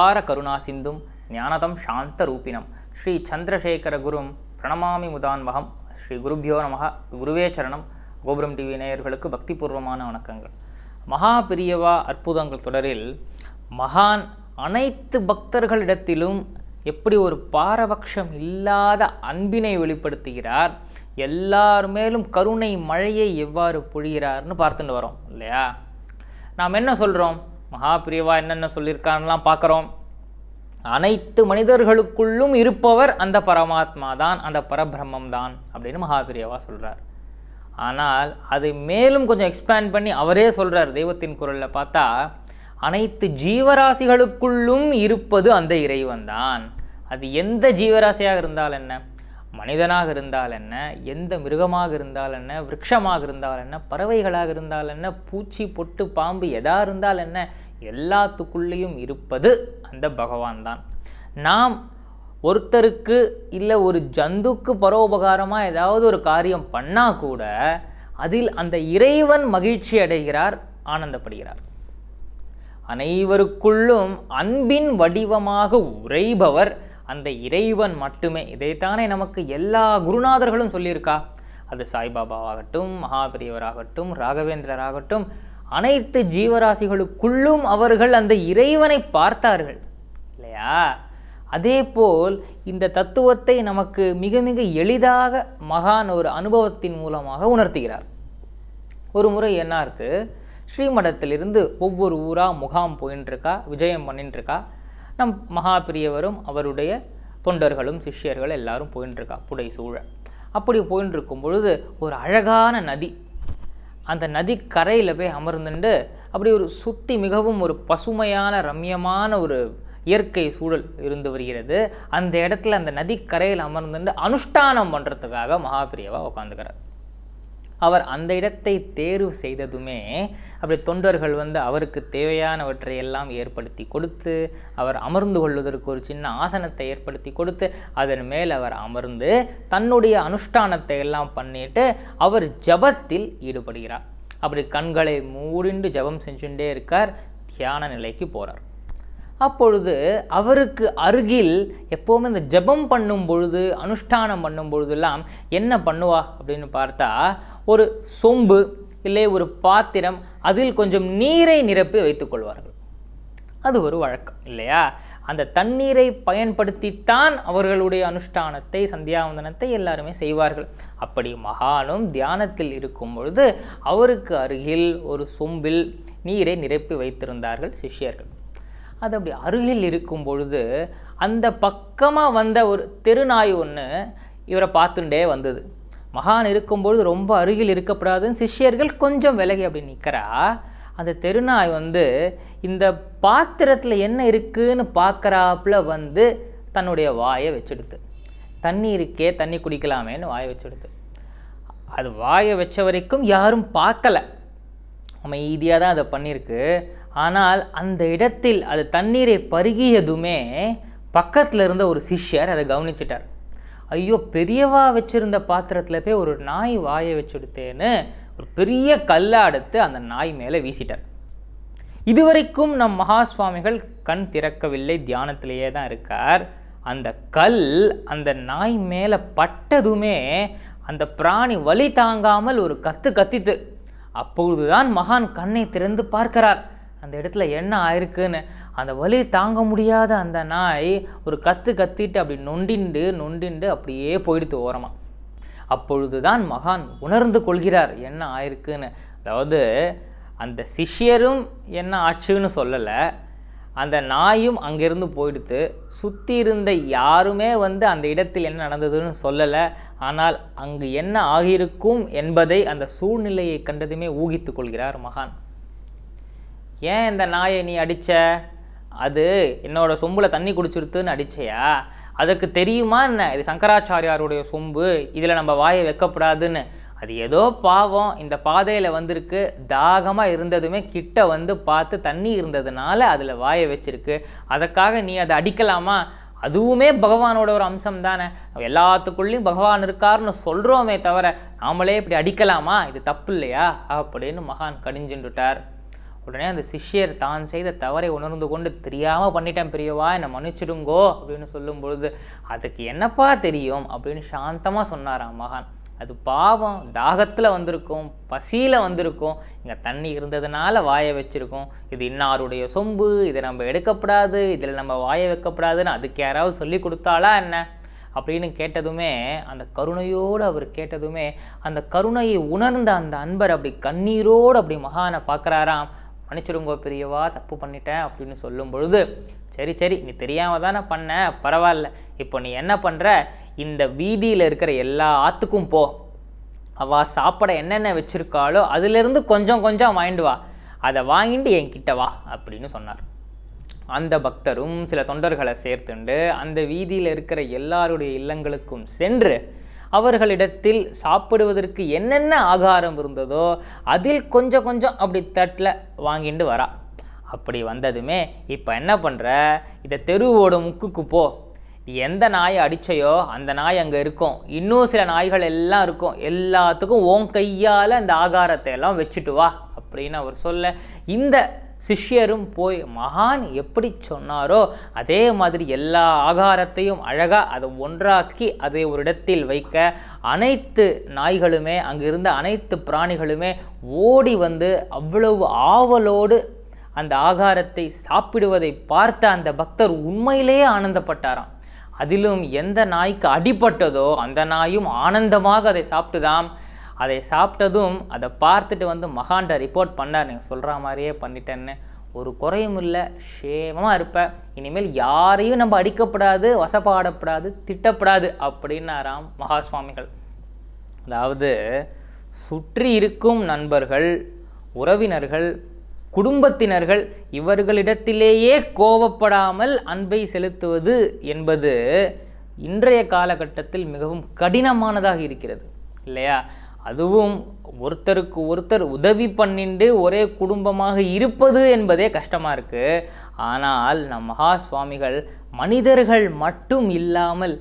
அபார கருணா சிந்தும் ஞானதம் சாந்த ரூபிணம் ஸ்ரீ சந்திரசேகர குரும் பிரணமாமி முதான்மகம். ஸ்ரீ குருபியோ நமக. குருவே சரணம். கோபுரம் டிவி நேயர்களுக்கு பக்திபூர்வமான வணக்கங்கள். மகா பெரியவா அற்புதங்கள் தொடரில் மகான் அனைத்து பக்தர்களிடத்திலும் எப்படி ஒரு பாரபட்சம் இல்லாத அன்பினை வெளிப்படுத்துகிறார், எல்லார் மேலும் கருணை மழையை எவ்வாறு பொழிகிறார்னு பார்த்துட்டு வரோம் இல்லையா? நாம் என்ன சொல்கிறோம்? மகா பெரியவா என்னென்ன சொல்லியிருக்காருலாம் பார்க்குறோம். அனைத்து மனிதர்களுக்குள்ளும் இருப்பவர் அந்த பரமாத்மா தான், அந்த பரபிரம்மம் தான் அப்படின்னு மகா பெரியவா சொல்கிறார். ஆனால் அதை மேலும் கொஞ்சம் எக்ஸ்பேண்ட் பண்ணி அவரே சொல்கிறார். தெய்வத்தின் குரலில் பார்த்தா அனைத்து ஜீவராசிகளுக்குள்ளும் இருப்பது அந்த இறைவன் தான். அது எந்த ஜீவராசியாக இருந்தால் என்ன, மனிதனாக இருந்தால் என்ன, எந்த மிருகமாக இருந்தால் என்ன, விருட்சமாக இருந்தால் என்ன, பறவைகளாக இருந்தால் என்ன, பூச்சி பொட்டு பாம்பு எதா இருந்தால் என்ன, எல்லாத்துக்குள்ளேயும் இருப்பது அந்த பகவான் தான். நாம் ஒருத்தருக்கு இல்லை ஒரு ஜந்துக்கு பரோபகாரமாக ஏதாவது ஒரு காரியம் பண்ணால் கூட அதில் அந்த இறைவன் மகிழ்ச்சி அடைகிறார், ஆனந்தப்படுகிறார். அனைவருக்குள்ளும் அன்பின் வடிவமாக உறைபவர் அந்த இறைவன் மட்டுமே. இதைத்தானே நமக்கு எல்லா குருநாதர்களும் சொல்லியிருக்கா. அது சாய்பாபாவாகட்டும், மகாபெரியவராகட்டும், ராகவேந்திரராகட்டும், அனைத்து ஜீவராசிகளுக்குள்ளும் அவர்கள் அந்த இறைவனை பார்த்தார்கள் இல்லையா? அதே போல் இந்த தத்துவத்தை நமக்கு மிக மிக எளிதாக மகான் ஒரு அனுபவத்தின் மூலமாக உணர்த்துகிறார். ஒரு முறை என்னார்த்து, ஸ்ரீமடத்திலிருந்து ஒவ்வொரு ஊராக முகாம் போயின்ட்டுருக்கா, விஜயம் பண்ணிட்டுருக்கா. நம் மகா பெரியவரும் அவருடைய தொண்டர்களும் சிஷ்யர்கள் எல்லாரும் போயின்ட்டுருக்கா புடை சூழ. அப்படி போயின்னு இருக்கும் பொழுது ஒரு அழகான நதி, அந்த நதி கரையில் போய் அமர்ந்துண்டு அப்படி ஒரு சுற்றி மிகவும் ஒரு பசுமையான ரம்யமான ஒரு இயற்கை சூழல் இருந்து வருகிறது. அந்த இடத்துல அந்த நதிக்கரையில் அமர்ந்துட்டு அனுஷ்டானம் பண்ணுறதுக்காக மகாபிரியவா உட்காந்துக்கிறார். அவர் அந்த இடத்தை தேர்வு செய்ததுமே அப்படி தொண்டர்கள் அவருக்கு தேவையானவற்றை எல்லாம் ஏற்படுத்தி கொடுத்து, அவர் அமர்ந்து கொள்வதற்கு ஒரு சின்ன ஆசனத்தை ஏற்படுத்தி கொடுத்து, அதன் மேல் அவர் அமர்ந்து தன்னுடைய அனுஷ்டானத்தை எல்லாம் பண்ணிட்டு அவர் ஜபத்தில் ஈடுபடுகிறார். அப்படி கண்களை மூடிண்டு ஜபம் செஞ்சுட்டே இருக்கார். தியான நிலைக்கு போகிறார். அப்பொழுது அவருக்கு அருகில் எப்போவுமே இந்த ஜபம் பண்ணும் பொழுது, அனுஷ்டானம் பண்ணும் பொழுதெல்லாம் என்ன பண்ணுவா அப்படின்னு பார்த்தா, ஒரு சொம்பு இல்லை ஒரு பாத்திரம், அதில் கொஞ்சம் நீரை நிரப்பி வைத்துக்கொள்வார்கள். அது ஒரு வழக்கம் இல்லையா? அந்த தண்ணீரை பயன்படுத்தித்தான் அவர்களுடைய அனுஷ்டானத்தை, சந்தியாவந்தனத்தை எல்லாருமே செய்வார்கள். அப்படி மகானும் தியானத்தில் இருக்கும் பொழுது அவருக்கு அருகில் ஒரு சொம்பில் நீரை நிரப்பி வைத்திருந்தார்கள் சிஷ்யர்கள். அது அப்படி அருகில் இருக்கும் பொழுது அந்த பக்கமாக வந்த ஒரு தெருநாய் ஒன்று இவரை பார்த்துட்டே வந்தது. மகான் இருக்கும்பொழுது ரொம்ப அருகில் இருக்கப்படாதுன்னு சிஷ்யர்கள் கொஞ்சம் விலகி அப்படி நிற்கிறா. அந்த தெருநாய் இந்த பாத்திரத்தில் என்ன இருக்குன்னு பார்க்குறாப்புல தன்னுடைய வாயை வச்சுடுது. தண்ணி இருக்கே, தண்ணி குடிக்கலாமேன்னு வாயை வச்சுடுது. அது வாயை வச்ச வரைக்கும் யாரும் பார்க்கலை, அமைதியாக தான் அதை பண்ணியிருக்கு. ஆனால் அந்த இடத்தில் அது தண்ணீரை பருகியதுமே பக்கத்தில் இருந்த ஒரு சிஷ்யர் அதை கவனிச்சிட்டார். ஐயோ, பெரியவா வச்சுருந்த பாத்திரத்தில் போய் ஒரு நாய் வாயை வச்சுடுத்தேன்னு ஒரு பெரிய கல்லை எடுத்து அந்த நாய் மேலே வீசிட்டார். இதுவரைக்கும் நம் மகா சுவாமிகள் கண் திறக்கவில்லை, தியானத்திலேயே தான் இருக்கார். அந்த கல் அந்த நாய் மேலே பட்டதுமே அந்த பிராணி வலி தாங்காமல் ஒரு கத்து கத்தித்து. அப்பொழுதுதான் மகான் கண்ணை திறந்து பார்க்கிறார் அந்த இடத்துல என்ன ஆயிருக்குன்னு. அந்த வலி தாங்க முடியாத அந்த நாய் ஒரு கத்து கத்திட்டு அப்படி நொண்டிண்டு அப்படியே போயிடுத்து ஓரமாக. அப்பொழுதுதான் மகான் உணர்ந்து கொள்கிறார் என்ன ஆயிருக்குன்னு. அதாவது அந்த சிஷ்யரும் என்ன ஆச்சுன்னு சொல்லலை, அந்த நாயும் அங்கேருந்து போயிடுத்து. சுற்றி இருந்த யாருமே அந்த இடத்தில் என்ன நடந்ததுன்னு சொல்லலை. ஆனால் அங்கு என்ன ஆகியிருக்கும் என்பதை அந்த சூழ்நிலையை கண்டதுமே ஊகித்து கொள்கிறார் மகான். ஏன் இந்த நாயை நீ அடித்த? அது என்னோட சொம்பில் தண்ணி குடிச்சிருத்துன்னு அடிச்சையா? அதுக்கு தெரியுமா என்ன இது சங்கராச்சாரியாருடைய சொம்பு, இதில் நம்ம வாயை வைக்கப்படாதுன்னு? அது ஏதோ பாவம் இந்த பாதையில் வந்திருக்கு, தாகமாக இருந்ததுமே கிட்ட பார்த்து தண்ணி இருந்ததுனால அதில் வாயை வச்சிருக்கு. அதுக்காக நீ அதை அடிக்கலாமா? அதுவுமே பகவானோட ஒரு அம்சம் தானே. எல்லாத்துக்குள்ளேயும் பகவான் இருக்காருன்னு சொல்கிறோமே தவிர நாமளே இப்படி அடிக்கலாமா? இது தப்பு இல்லையா அப்படின்னு மகான் கடிஞ்சுட்டார். உடனே அந்த சிஷ்யர் தான் செய்த தவறை உணர்ந்து கொண்டு தெரியாமல் பண்ணிட்டேன் பெரியவா, என்னை மன்னிச்சிடுங்கோ அப்படின்னு சொல்லும் பொழுது, அதுக்கு என்னப்பா தெரியும் அப்படின்னு சாந்தமாக சொன்னாராம் மகான். அது பாவம், தாகத்தில் வந்திருக்கும், பசியில் வந்திருக்கும், இங்கே தண்ணி இருந்ததுனால வாயை வச்சுருக்கோம், இது இன்னாருடைய சொம்பு, இதை நம்ம எடுக்கப்படாது, இதில் நம்ம வாயை வைக்கப்படாதுன்னு அதுக்கு யாராவது சொல்லி கொடுத்தாளா என்ன அப்படின்னு கேட்டதுமே, அந்த கருணையோடு அவர் கேட்டதுமே, அந்த கருணையை உணர்ந்த அந்த அன்பர் அப்படி கண்ணீரோடு அப்படி மகானை பார்க்குறாராம். மன்னிச்சிடுங்கோ பெரியவா, தப்பு பண்ணிட்டேன் அப்படின்னு சொல்லும் பொழுது, சரி சரி நீ தெரியாமல் தானே பண்ண, பரவாயில்ல, இப்போ நீ என்ன பண்ணுற, இந்த வீதியில் இருக்கிற எல்லா ஆற்றுக்கும் போ, அவள் சாப்பிட என்னென்ன வச்சுருக்காளோ அதிலிருந்து கொஞ்சம் கொஞ்சம் வாங்கிட்டு வா, அதை வாங்கிட்டு என்கிட்ட வா அப்படின்னு சொன்னார். அந்த பக்தரும் சில தொண்டர்களை சேர்த்துண்டு அந்த வீதியில் இருக்கிற எல்லாருடைய இல்லங்களுக்கும் சென்று அவர்களிடத்தில் சாப்பிடுவதற்கு என்னென்ன ஆகாரம் இருந்ததோ அதில் கொஞ்சம் கொஞ்சம் அப்படி தட்டில் வாங்கிட்டு வரா. அப்படி வந்ததுமே, இப்போ என்ன பண்ணுற, இதை தெருவோட முக்குக்கு போ, எந்த நாயை அடித்தையோ அந்த நாய் அங்கே இருக்கும், இன்னும் சில நாய்கள் எல்லாம் இருக்கும், எல்லாத்துக்கும் உன் கையால் அந்த ஆகாரத்தை எல்லாம் வச்சுட்டு வா அப்படின்னு அவர் சொல்ல, இந்த சிஷ்யரும் போய் மகான் எப்படி சொன்னாரோ அதே மாதிரி எல்லா ஆகாரத்தையும் அழகாக அதை ஒன்றாக்கி அதை ஒரு இடத்தில் வைக்க, அனைத்து நாய்களுமே அங்கு இருந்த அனைத்து பிராணிகளுமே ஓடி வந்து அவ்வளவு ஆவலோடு அந்த ஆகாரத்தை சாப்பிடுவதை பார்த்த அந்த பக்தர் உண்மையிலேயே ஆனந்தப்பட்டாராம். அதிலும் எந்த நாய்க்கு அடிபட்டதோ அந்த நாயும் ஆனந்தமாக அதை சாப்பிட்டுதாம். அதை சாப்பிட்டதும் அதை பார்த்துட்டு வந்து மகான்கிட்ட ரிப்போர்ட் பண்ணார், நீங்கள் சொல்கிற மாதிரியே பண்ணிட்டேன்னு, ஒரு குறையும் இல்லை, க்ஷேமமாக இருப்ப, இனிமேல் யாரையும் நம்ம அடிக்கப்படாது, வசப்பாடப்படாது, திட்டப்படாது அப்படின்னாராம் மகா சுவாமிகள். அதாவது சுற்றி இருக்கும் நண்பர்கள், உறவினர்கள், குடும்பத்தினர்கள் இவர்களிடத்திலேயே கோபப்படாமல் அன்பை செலுத்துவது என்பது இன்றைய காலகட்டத்தில் மிகவும் கடினமானதாக இருக்கிறது இல்லையா? அதுவும் ஒருத்தருக்கு ஒருத்தர் உதவி பண்ணிண்டு ஒரே குடும்பமாக இருப்பது என்பதே கஷ்டமாக இருக்குது. ஆனால் நம் மகா சுவாமிகள் மனிதர்கள் மட்டும் இல்லாமல்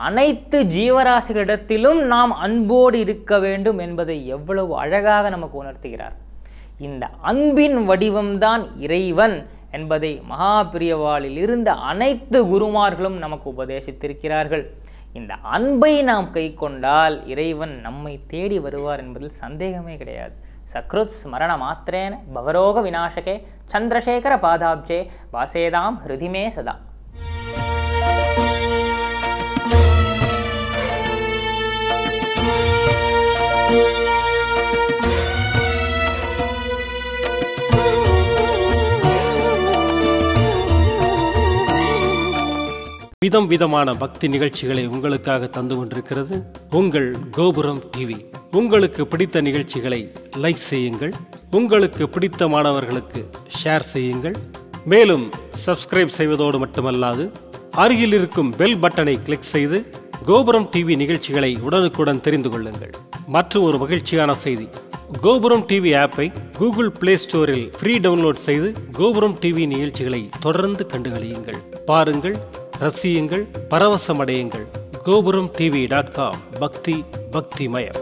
அனைத்து ஜீவராசிகளிடத்திலும் நாம் அன்போடு இருக்க வேண்டும் என்பதை எவ்வளவு அழகாக நமக்கு உணர்த்துகிறார். இந்த அன்பின் வடிவம்தான் இறைவன் என்பதை மகா பிரியவாளில் இருந்த அனைத்து குருமார்களும் நமக்கு உபதேசித்திருக்கிறார்கள். இந்த அன்பை நாம் கை கொண்டால் இறைவன் நம்மை தேடி வருவார் என்பதில் சந்தேகமே கிடையாது. சக்ருத் ஸ்மரண மாத்திரேன பவரோக விநாசகே சந்திரசேகர பாதாப்ஜே வாசேதாம் ஹிருதிமே சதா. விதம் விதமான பக்தி நிகழ்ச்சிகளை உங்களுக்காக தந்து கொண்டிருக்கிறது உங்கள் கோபுரம் டிவி. உங்களுக்கு பிடித்த நிகழ்ச்சிகளை லைக் செய்யுங்கள், உங்களுக்கு பிடித்த மாணவர்களுக்கு ஷேர் செய்யுங்கள். மேலும் சப்ஸ்கிரைப் செய்வதோடு மட்டுமல்லாது அருகில் இருக்கும் பெல் பட்டனை கிளிக் செய்து கோபுரம் டிவி நிகழ்ச்சிகளை உடனுக்குடன் தெரிந்து கொள்ளுங்கள். மற்றும் ஒரு மகிழ்ச்சியான செய்தி, கோபுரம் டிவி ஆப்பை கூகுள் பிளே ஸ்டோரில் ஃப்ரீ டவுன்லோட் செய்து கோபுரம் டிவி நிகழ்ச்சிகளை தொடர்ந்து கண்டுகளியுங்கள், பாருங்கள், ரசியுங்கள், பரவசமடையுங்கள். gopuramtv.com பக்தி பக்திமயம்.